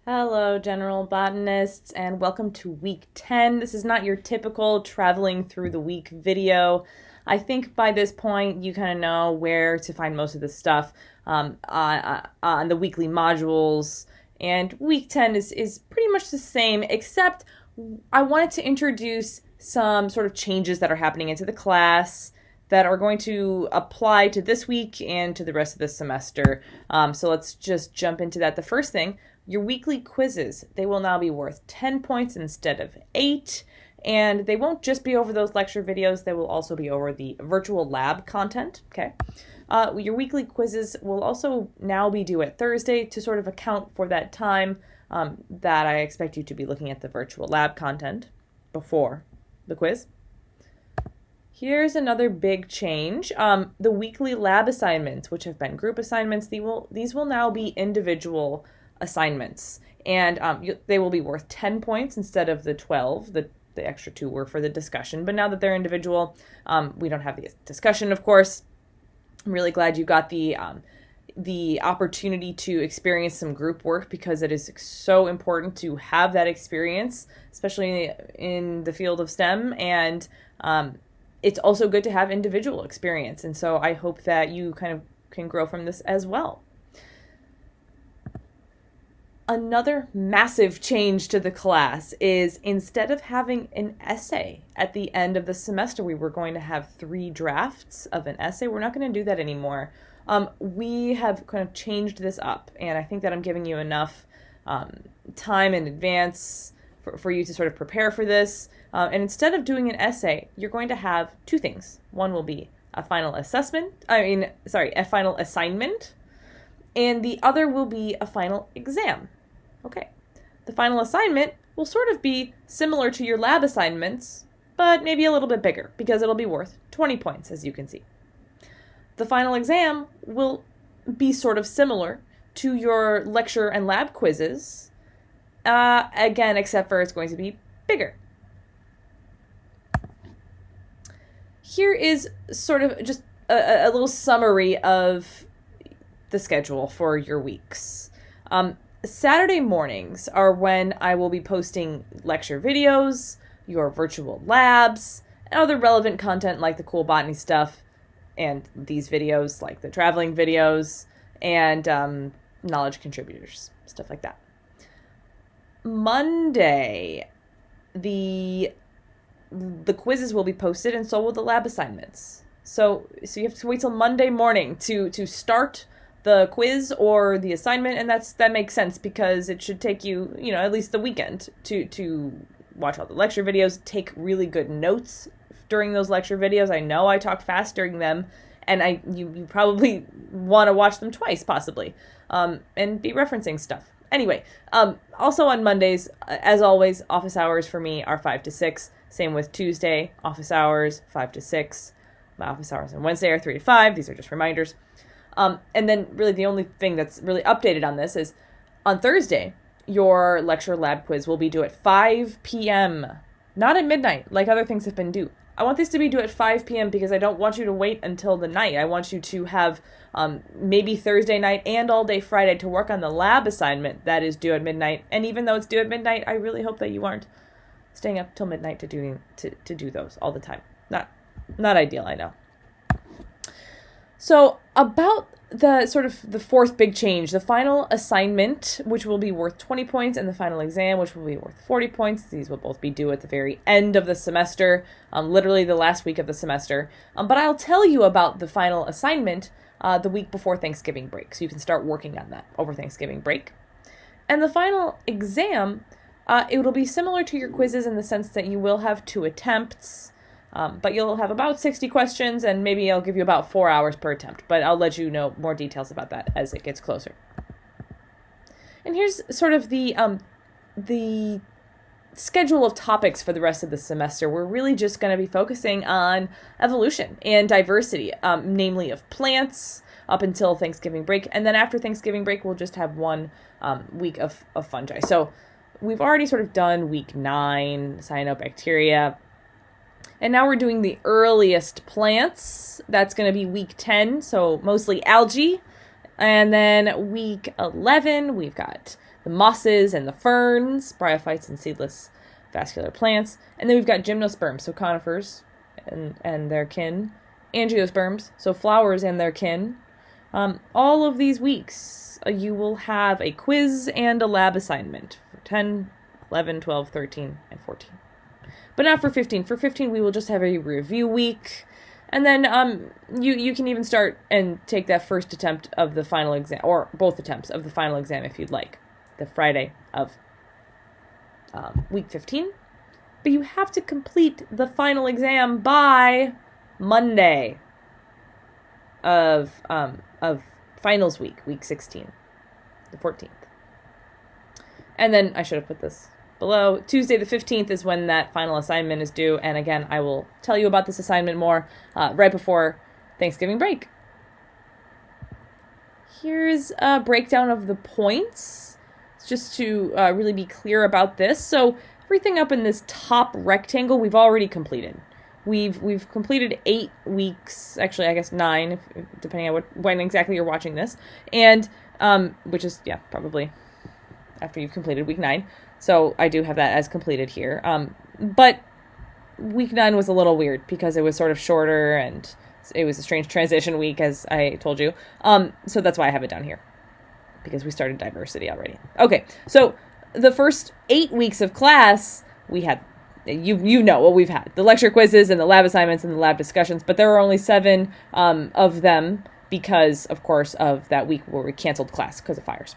Hello, general botanists, and welcome to week 10. This is not your typical traveling through the week video. I think by this point you kind of know where to find most of the stuff on the weekly modules. And week 10 is pretty much the same, except I wanted to introduce some sort of changes that are happening into the class that are going to apply to this week and to the rest of the semester. So let's just jump into that. The first thing, your weekly quizzes, they will now be worth 10 points instead of 8. And they won't just be over those lecture videos, they will also be over the virtual lab content, okay? Your weekly quizzes will also now be due at Thursday to sort of account for that time that I expect you to be looking at the virtual lab content before the quiz. Here's another big change. The weekly lab assignments, which have been group assignments, these will now be individual assignments. And they will be worth 10 points instead of the 12. The extra 2 were for the discussion. But now that they're individual, we don't have the discussion, of course. I'm really glad you got the opportunity to experience some group work because it is so important to have that experience, especially in the field of STEM. And it's also good to have individual experience. And so I hope that you kind of can grow from this as well. Another massive change to the class is instead of having an essay at the end of the semester, we were going to have 3 drafts of an essay. We're not going to do that anymore. We have kind of changed this up, and I think that I'm giving you enough time in advance for you to sort of prepare for this. And instead of doing an essay, you're going to have 2 things. One will be a final a final assignment, and the other will be a final exam. Okay. The final assignment will sort of be similar to your lab assignments, but maybe a little bit bigger because it'll be worth 20 points, as you can see. The final exam will be sort of similar to your lecture and lab quizzes, again, except for it's going to be bigger. Here is sort of just a little summary of the schedule for your weeks. Saturday mornings are when I will be posting lecture videos, your virtual labs, and other relevant content like the cool botany stuff, and these videos like the traveling videos, and knowledge contributors, stuff like that. Monday, the quizzes will be posted, and so will the lab assignments. So you have to wait till Monday morning to start the quiz or the assignment, and that makes sense because it should take you, at least the weekend to watch all the lecture videos, take really good notes during those lecture videos. I know I talk fast during them, and you probably want to watch them twice, possibly, and be referencing stuff. Anyway, also on Mondays, as always, office hours for me are 5 to 6. Same with Tuesday, office hours, 5 to 6. My office hours on Wednesday are 3 to 5. These are just reminders. And then really the only thing that's really updated on this is on Thursday, your lecture lab quiz will be due at 5 p.m., not at midnight like other things have been due. I want this to be due at 5 p.m. because I don't want you to wait until the night. I want you to have maybe Thursday night and all day Friday to work on the lab assignment that is due at midnight. And even though it's due at midnight, I really hope that you aren't staying up till midnight to do those all the time. Not ideal, I know. So about the fourth big change, the final assignment, which will be worth 20 points, and the final exam, which will be worth 40 points. These will both be due at the very end of the semester, literally the last week of the semester. But I'll tell you about the final assignment the week before Thanksgiving break, so you can start working on that over Thanksgiving break. And the final exam, it will be similar to your quizzes in the sense that you will have 2 attempts. But you'll have about 60 questions, and maybe I'll give you about 4 hours per attempt. But I'll let you know more details about that as it gets closer. And here's sort of the schedule of topics for the rest of the semester. We're really just going to be focusing on evolution and diversity, namely of plants, up until Thanksgiving break. And then after Thanksgiving break, we'll just have 1 week of fungi. So we've already sort of done week 9, cyanobacteria. And now we're doing the earliest plants. That's going to be week 10, so mostly algae. And then week 11, we've got the mosses and the ferns, bryophytes and seedless vascular plants. And then we've got gymnosperms, so conifers and their kin, angiosperms, so flowers and their kin. All of these weeks, you will have a quiz and a lab assignment for 10, 11, 12, 13, and 14. But not for 15. For 15, we will just have a review week. And then you can even start and take that first attempt of the final exam, or both attempts of the final exam if you'd like, the Friday of week 15. But you have to complete the final exam by Monday of finals week 16, the 14th. And then I should have put this below. Tuesday the 15th is when that final assignment is due. And again, I will tell you about this assignment more right before Thanksgiving break. Here's a breakdown of the points, just to really be clear about this. So everything up in this top rectangle, we've already completed. We've completed 8 weeks, actually I guess 9, depending on when exactly you're watching this, and which is probably after you've completed week 9. So I do have that as completed here. But week 9 was a little weird because it was sort of shorter and it was a strange transition week, as I told you. So that's why I have it down here, because we started diversity already. Okay, so the first 8 weeks of class, we had, you know what we've had. The lecture quizzes and the lab assignments and the lab discussions, but there were only 7 of them because, of course, of that week where we canceled class because of fires.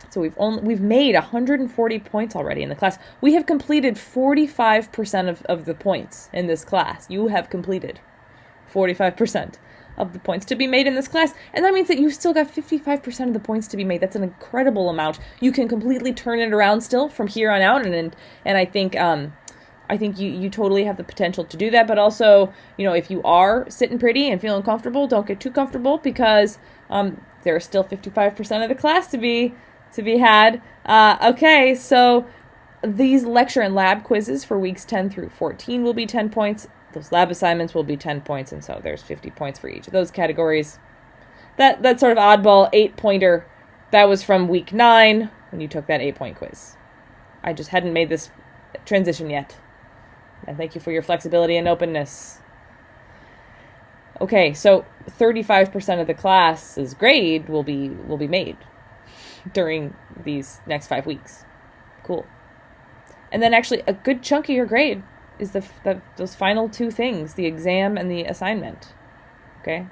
So we've made 140 points already in the class. We have completed 45% of the points in this class. You have completed 45% of the points to be made in this class. And that means that you've still got 55% of the points to be made. That's an incredible amount. You can completely turn it around still from here on out. And I think you totally have the potential to do that. But also, if you are sitting pretty and feeling comfortable, don't get too comfortable, because there is still 55% of the class to be had. Okay, so these lecture and lab quizzes for weeks 10 through 14 will be 10 points. Those lab assignments will be 10 points, and so there's 50 points for each of those categories. That sort of oddball 8-pointer, that was from week 9 when you took that 8-point quiz. I just hadn't made this transition yet. And thank you for your flexibility and openness. Okay, so 35% of the class's grade will be made during these next 5 weeks. Cool. And then actually a good chunk of your grade is those final 2 things, the exam and the assignment. Okay?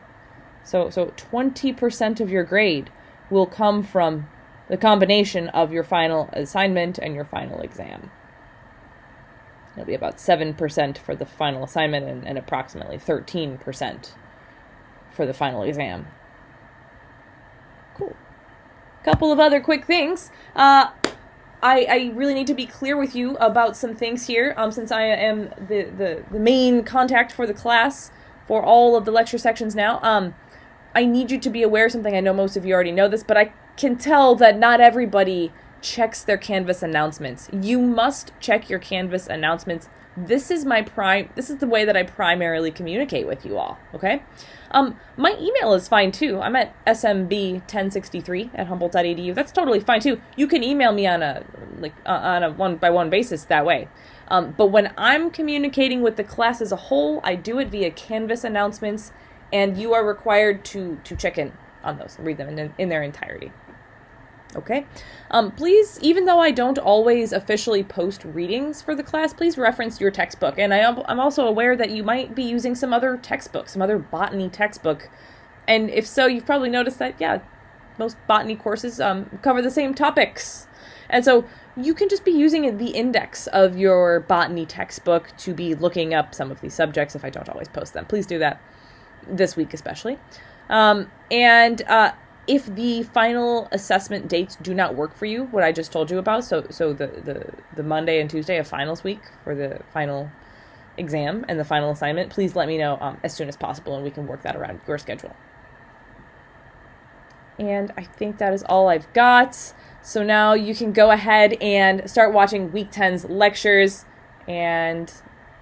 So 20% of your grade will come from the combination of your final assignment and your final exam. It'll be about 7% for the final assignment and approximately 13% for the final exam. Cool. Couple of other quick things. I really need to be clear with you about some things here, since I am the main contact for the class for all of the lecture sections now. I need you to be aware of something. I know most of you already know this, but I can tell that not everybody checks their Canvas announcements. You must check your Canvas announcements. This is the way that I primarily communicate with you all, okay? My email is fine too. I'm at smb1063@humboldt.edu. That's totally fine too. You can email me on a one-by-one basis that way. But when I'm communicating with the class as a whole, I do it via Canvas announcements, and you are required to check in on those and read them in their entirety. Okay? Please, even though I don't always officially post readings for the class, please reference your textbook. And I'm also aware that you might be using some other textbook, some other botany textbook. And if so, you've probably noticed that, most botany courses cover the same topics. And so you can just be using the index of your botany textbook to be looking up some of these subjects if I don't always post them. Please do that this week especially. If the final assessment dates do not work for you, what I just told you about, so the Monday and Tuesday of finals week for the final exam and the final assignment, please let me know as soon as possible, and we can work that around your schedule. And I think that is all I've got. So now you can go ahead and start watching week 10's lectures and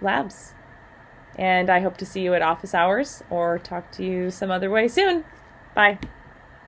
labs. And I hope to see you at office hours or talk to you some other way soon. Bye.